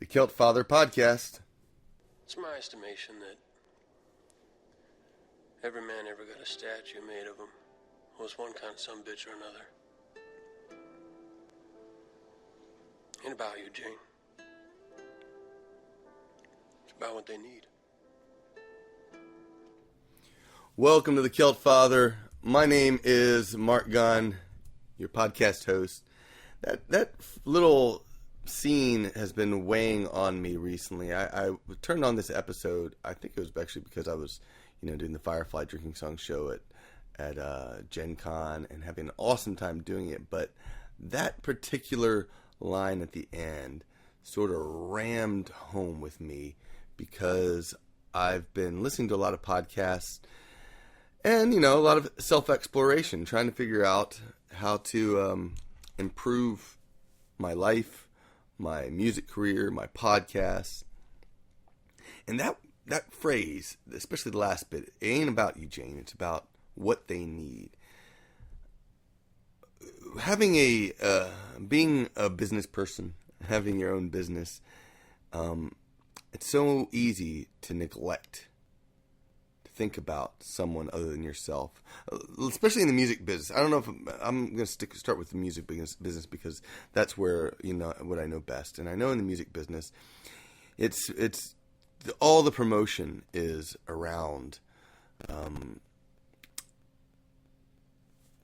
Kilt Father podcast. It's my estimation that every man ever got a statue made of him was one kind of sumbitch or another. Ain't about you, Jayne. It's about what they need. Welcome to the Kilt Father. My name is Mark Gunn, your podcast host. That little scene has been weighing on me recently. I turned on this episode. I think it was actually because I was, doing the Firefly Drinking Song show at Gen Con and having an awesome time doing it. But that particular line at the end sort of rammed home with me because I've been listening to a lot of podcasts and, a lot of self-exploration, trying to figure out how to improve my life, my music career, my podcasts. And that phrase, especially the last bit, it ain't about you, Jayne. It's about what they need. Having being a business person, having your own business, it's so easy to neglect, to think about someone other than yourself, especially in the music business. I don't know if I'm going to start with the music business because that's where, what I know best. And I know in the music business, it's all the promotion is around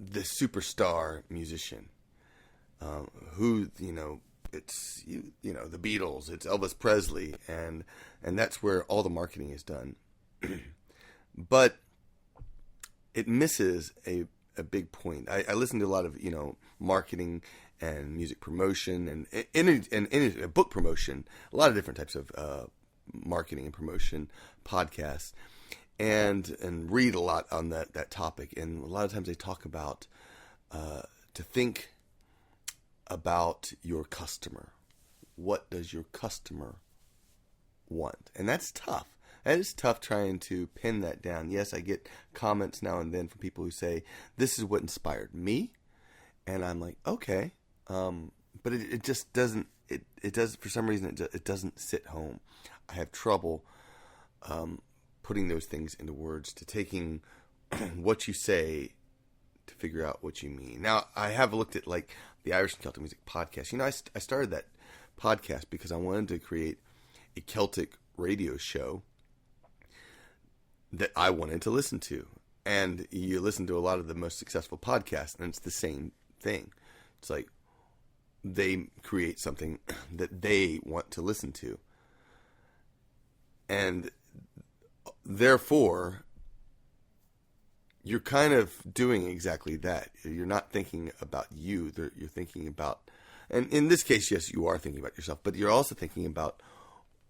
the superstar musician who, it's, the Beatles, it's Elvis Presley, and that's where all the marketing is done. But it misses a big point. I listen to a lot of, marketing and music promotion and book promotion, a lot of different types of marketing and promotion podcasts, and read a lot on that topic. And a lot of times they talk about to think about your customer. What does your customer want? And that's tough. That is tough trying to pin that down. Yes, I get comments now and then from people who say, this is what inspired me. And I'm like, okay. But it just doesn't, it does, for some reason, it doesn't sit home. I have trouble putting those things into words, to taking what you say to figure out what you mean. Now, I have looked at like the Irish and Celtic Music podcast. I started that podcast because I wanted to create a Celtic radio show that I wanted to listen to. And you listen to a lot of the most successful podcasts, and it's the same thing. It's like they create something that they want to listen to. And therefore, you're kind of doing exactly that. You're not thinking about you. You're thinking about, and in this case, yes, you are thinking about yourself, but you're also thinking about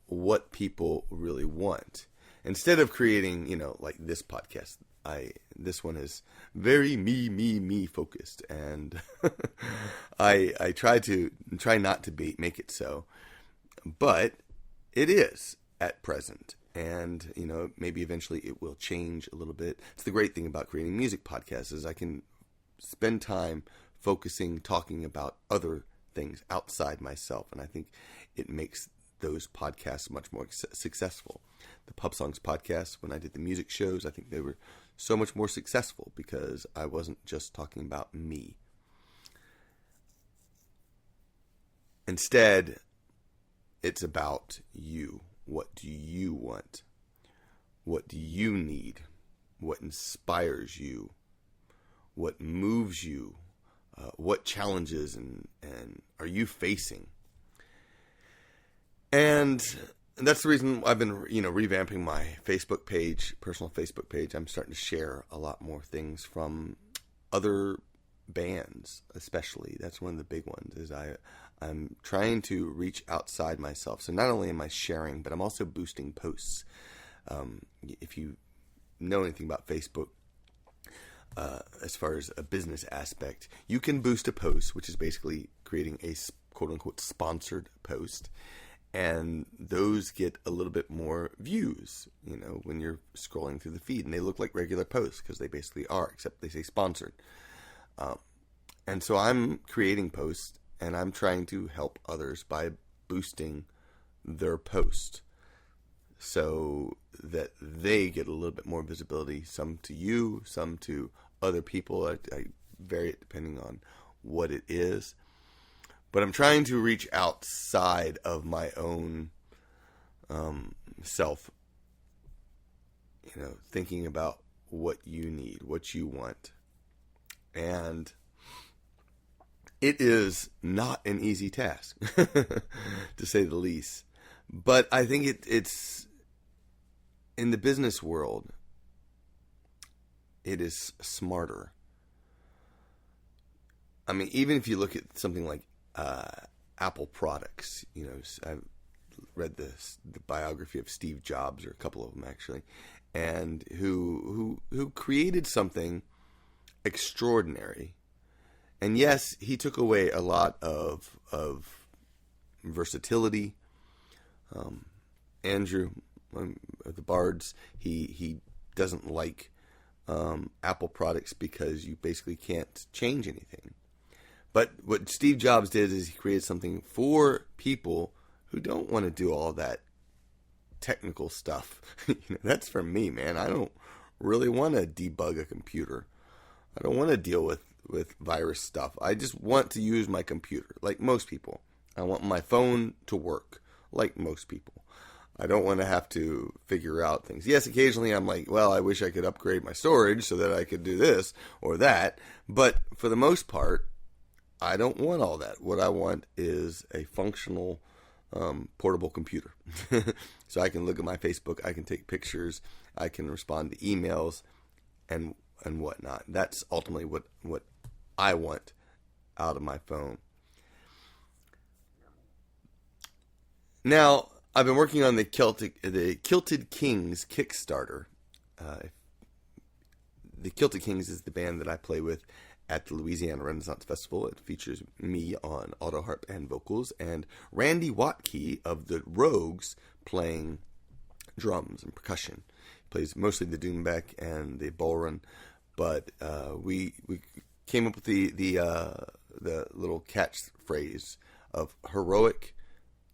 what people really want. Instead of creating, like this podcast, this one is very me focused, and I try not to make it so, but it is at present, and maybe eventually it will change a little bit. It's the great thing about creating music podcasts is I can spend time focusing, talking about other things outside myself, and I think it makes those podcasts much more successful. The Pub Songs podcast, when I did the music shows, I think they were so much more successful because I wasn't just talking about me. Instead, it's about you. What do you want? What do you need? What inspires you? What moves you? What challenges and are you facing? And that's the reason I've been, revamping my Facebook page, personal Facebook page. I'm starting to share a lot more things from other bands, especially. That's one of the big ones, is I'm trying to reach outside myself. So not only am I sharing, but I'm also boosting posts. If you know anything about Facebook, as far as a business aspect, you can boost a post, which is basically creating a quote-unquote sponsored post. And those get a little bit more views, when you're scrolling through the feed. And they look like regular posts because they basically are, except they say sponsored. And so I'm creating posts, and I'm trying to help others by boosting their post so that they get a little bit more visibility, some to you, some to other people. I vary it depending on what it is. But I'm trying to reach outside of my own self, thinking about what you need, what you want. And it is not an easy task, to say the least. But I think it's in the business world, it is smarter. I mean, even if you look at something like Apple products, I've read the biography of Steve Jobs, or a couple of them actually, and who created something extraordinary. And yes, he took away a lot of versatility. Andrew, the Bards, he doesn't like Apple products because you basically can't change anything. But what Steve Jobs did is he created something for people who don't want to do all that technical stuff. That's for me, man. I don't really want to debug a computer. I don't want to deal with virus stuff. I just want to use my computer, like most people. I want my phone to work, like most people. I don't want to have to figure out things. Yes, occasionally I'm like, well, I wish I could upgrade my storage so that I could do this or that. But for the most part, I don't want all that. What I want is a functional portable computer. So I can look at my Facebook, I can take pictures, I can respond to emails and whatnot. That's ultimately what I want out of my phone. Now, I've been working on the Kilted Kings Kickstarter. The Kilted Kings is the band that I play with at the Louisiana Renaissance Festival. It features me on auto harp and vocals, and Randy Watkey of the Rogues playing drums and percussion. He plays mostly the doumbek and the bodhrán, but we came up with the little catchphrase of heroic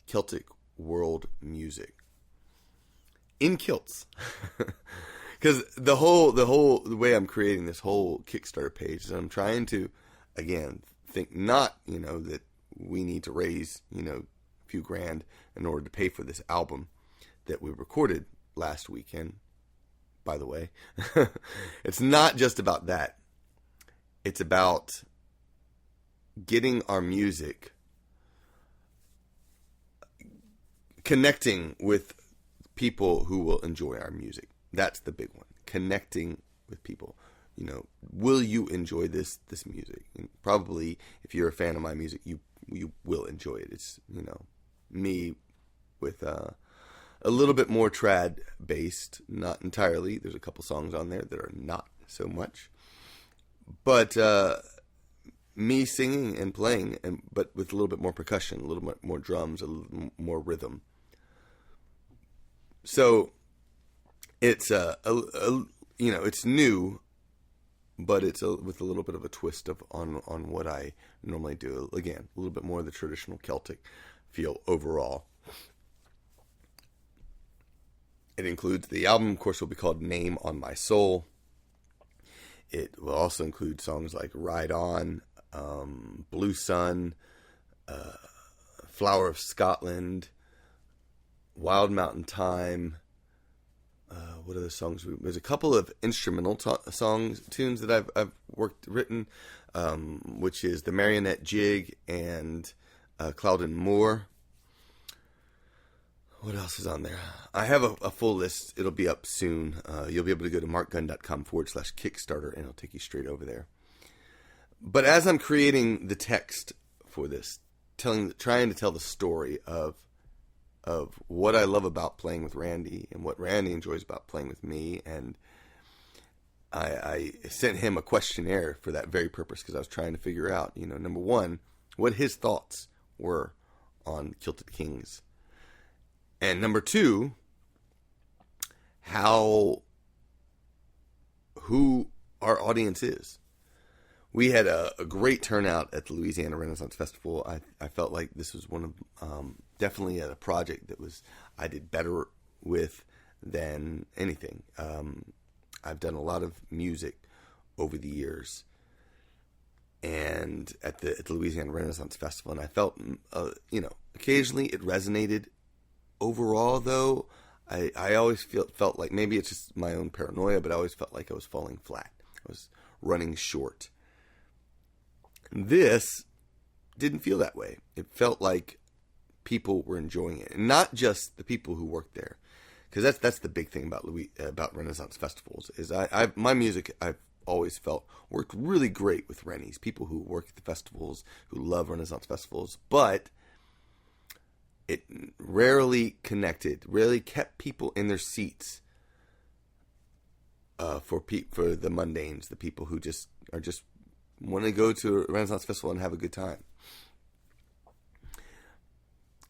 Celtic world music in kilts. Because the way I'm creating this whole Kickstarter page is I'm trying to, again, think not, that we need to raise, a few grand in order to pay for this album that we recorded last weekend, by the way. It's not just about that. It's about getting our music, connecting with people who will enjoy our music. That's the big one. Connecting with people. Will you enjoy this music? And probably, if you're a fan of my music, you will enjoy it. It's, me with a little bit more trad based, not entirely. There's a couple songs on there that are not so much. But me singing and playing, but with a little bit more percussion, a little bit more drums, a little more rhythm. So it's it's new, but it's with a little bit of a twist on what I normally do. Again, a little bit more of the traditional Celtic feel overall. It includes the album, of course, will be called Name on My Soul. It will also include songs like Ride On, Blue Sun, Flower of Scotland, Wild Mountain Time. What other songs? There's a couple of instrumental tunes that I've written, which is the Marionette Jig and Cloudon Moor. What else is on there? I have a full list. It'll be up soon. You'll be able to go to markgunn.com/Kickstarter, and it'll take you straight over there. But as I'm creating the text for this, trying to tell the story of what I love about playing with Randy and what Randy enjoys about playing with me, and I sent him a questionnaire for that very purpose, because I was trying to figure out, number one, what his thoughts were on Kilted Kings. And number two, who our audience is. We had a great turnout at the Louisiana Renaissance Festival. I felt like this was one of definitely a project that I did better with than anything. I've done a lot of music over the years, and at the Louisiana Renaissance Festival, and I felt, occasionally it resonated. Overall, though, I always felt like, maybe it's just my own paranoia, but I always felt like I was falling flat. I was running short. This didn't feel that way. It felt like people were enjoying it, and not just the people who worked there, because that's the big thing about Renaissance festivals is my music I've always felt worked really great with Rennies, people who work at the festivals, who love Renaissance festivals, but it rarely kept people in their seats for the mundanes, the people who just want to go to a Renaissance festival and have a good time.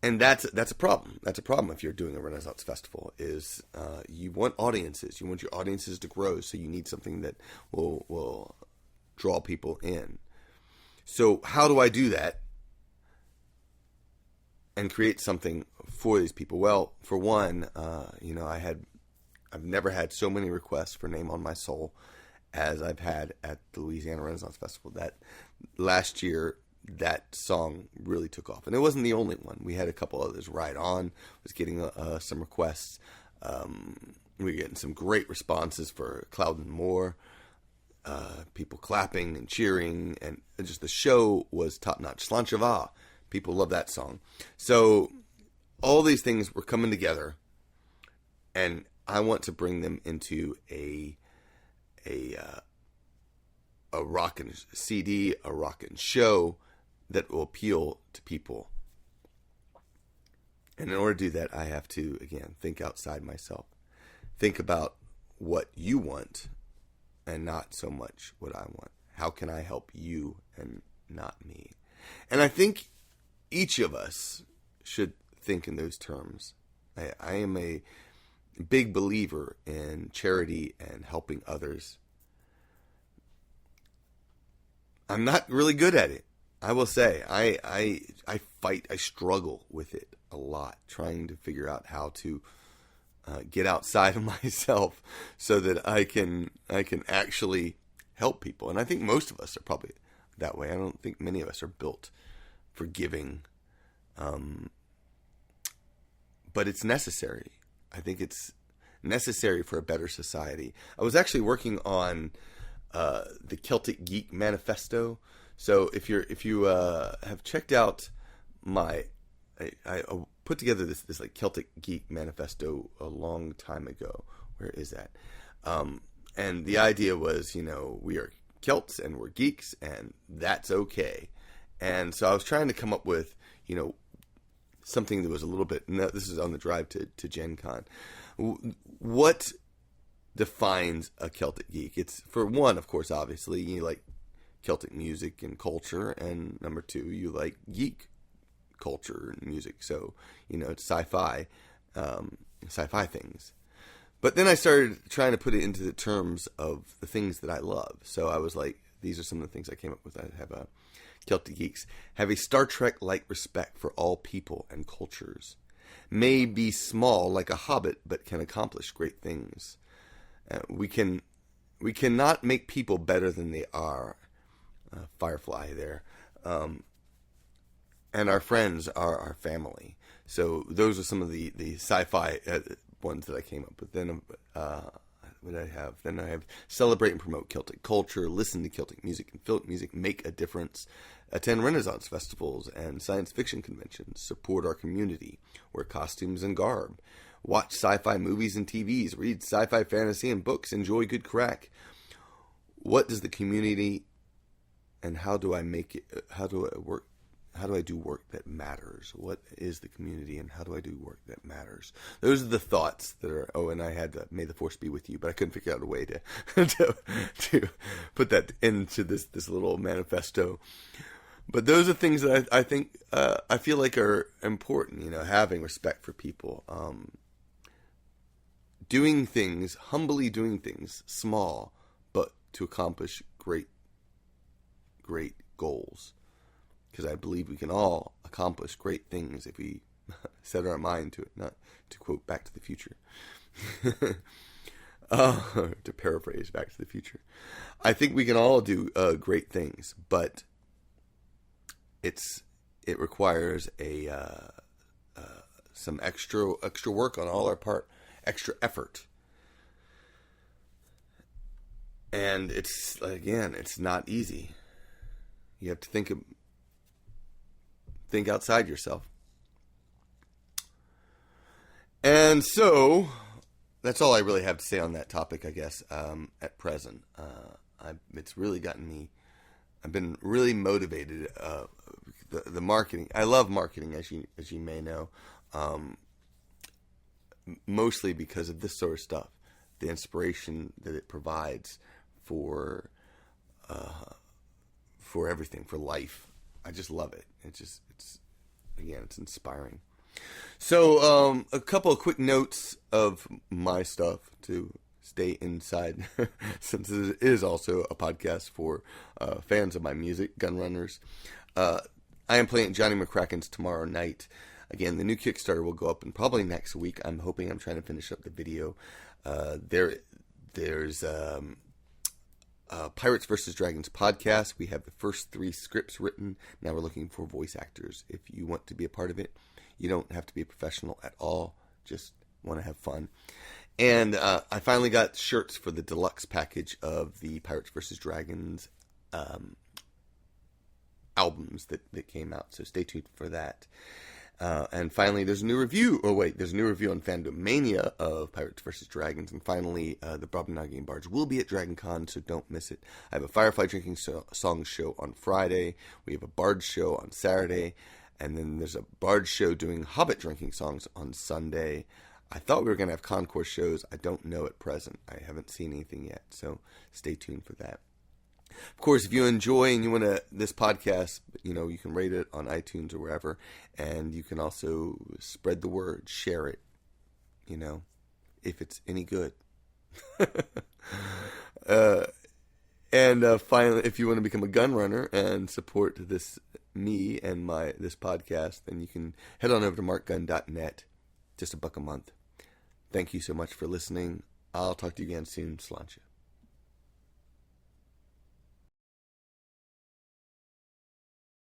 And that's a problem. That's a problem if you're doing a Renaissance festival. Is you want audiences. You want your audiences to grow, so you need something that will draw people in. So how do I do that and create something for these people? Well, for one, I've never had so many requests for Name on My Soul as I've had at the Louisiana Renaissance Festival. That last year, that song really took off, and it wasn't the only one. We had a couple others. Ride On was getting some requests. We were getting some great responses for Cloud and More. People clapping and cheering, and just the show was top notch. Slanchava, people love that song. So all these things were coming together, and I want to bring them into a rockin' CD, a rockin' show that will appeal to people. And in order to do that, I have to, again, think outside myself. Think about what you want and not so much what I want. How can I help you and not me? And I think each of us should think in those terms. I am a big believer in charity and helping others. I'm not really good at it. I will say, I struggle with it a lot, trying to figure out how to get outside of myself so that I can actually help people. And I think most of us are probably that way. I don't think many of us are built for giving, but it's necessary. I think it's necessary for a better society. I was actually working on the Celtic Geek Manifesto. So if you have checked out I put together this like Celtic Geek Manifesto a long time ago. Where is that? And the idea was, we are Celts and we're geeks, and that's okay. And so I was trying to come up with, something that was a little bit. No, this is on the drive to Gen Con. What defines a Celtic geek? It's, for one, of course, obviously, you like Celtic music and culture, and number two, you like geek culture and music. So, it's sci-fi things. But then I started trying to put it into the terms of the things that I love. So I was like, these are some of the things I came up with. I have Celtic geeks have a Star Trek-like respect for all people and cultures. May be small like a hobbit, but can accomplish great things. We cannot make people better than they are. Firefly there. And our friends are our family. So those are some of the sci-fi ones that I came up with. Then what I have? Then I have celebrate and promote Celtic culture, listen to Celtic music and folk music, make a difference, attend Renaissance festivals and science fiction conventions, support our community, wear costumes and garb, watch sci-fi movies and TVs, read sci-fi fantasy and books, enjoy good crack. What does the community, and how do I make it? How do I work? How do I do work that matters? What is the community, and how do I do work that matters? Those are the thoughts that are. Oh, and I had May the Force be with you, but I couldn't figure out a way to put that into this little manifesto. But those are things that I think I feel like are important. Having respect for people, humbly doing things, small, but to accomplish great goals. Because I believe we can all accomplish great things if we set our mind to it, not to quote Back to the Future. To paraphrase Back to the Future. I think we can all do great things, but it requires some extra work on all our part, extra effort. And it's not easy. You have to think outside yourself. And so that's all I really have to say on that topic, I guess, at present. It's really gotten me, I've been really motivated. The marketing, I love marketing, as you may know, mostly because of this sort of stuff, the inspiration that it provides for everything, for life. I just love it. It's inspiring. So, a couple of quick notes of my stuff to stay inside, since it is also a podcast for fans of my music, gun runners. I am playing at Johnny McCracken's tomorrow night. Again, the new Kickstarter will go up in probably next week. I'm trying to finish up the video. There's Pirates vs. Dragons podcast. We have the first 3 scripts written. Now we're looking for voice actors. If you want to be a part of it, you don't have to be a professional at all. Just want to have fun. And I finally got shirts for the deluxe package of the Pirates vs. Dragons albums that came out. So stay tuned for that. And finally, there's a new review. There's a new review on Fandom Mania of Pirates vs. Dragons. And finally, the Brobdingnagian and Barge will be at Dragon Con, so don't miss it. I have a Firefly Drinking Songs show on Friday. We have a Bard show on Saturday. And then there's a Bard show doing Hobbit drinking songs on Sunday. I thought we were going to have concourse shows. I don't know at present. I haven't seen anything yet, so stay tuned for that. Of course, if you enjoy and you want this podcast, you can rate it on iTunes or wherever, and you can also spread the word, share it, if it's any good. And finally, if you want to become a gun runner and support me and this podcast, then you can head on over to markgun.net. Just $1 a month. Thank you so much for listening. I'll talk to you again soon. Sláinte.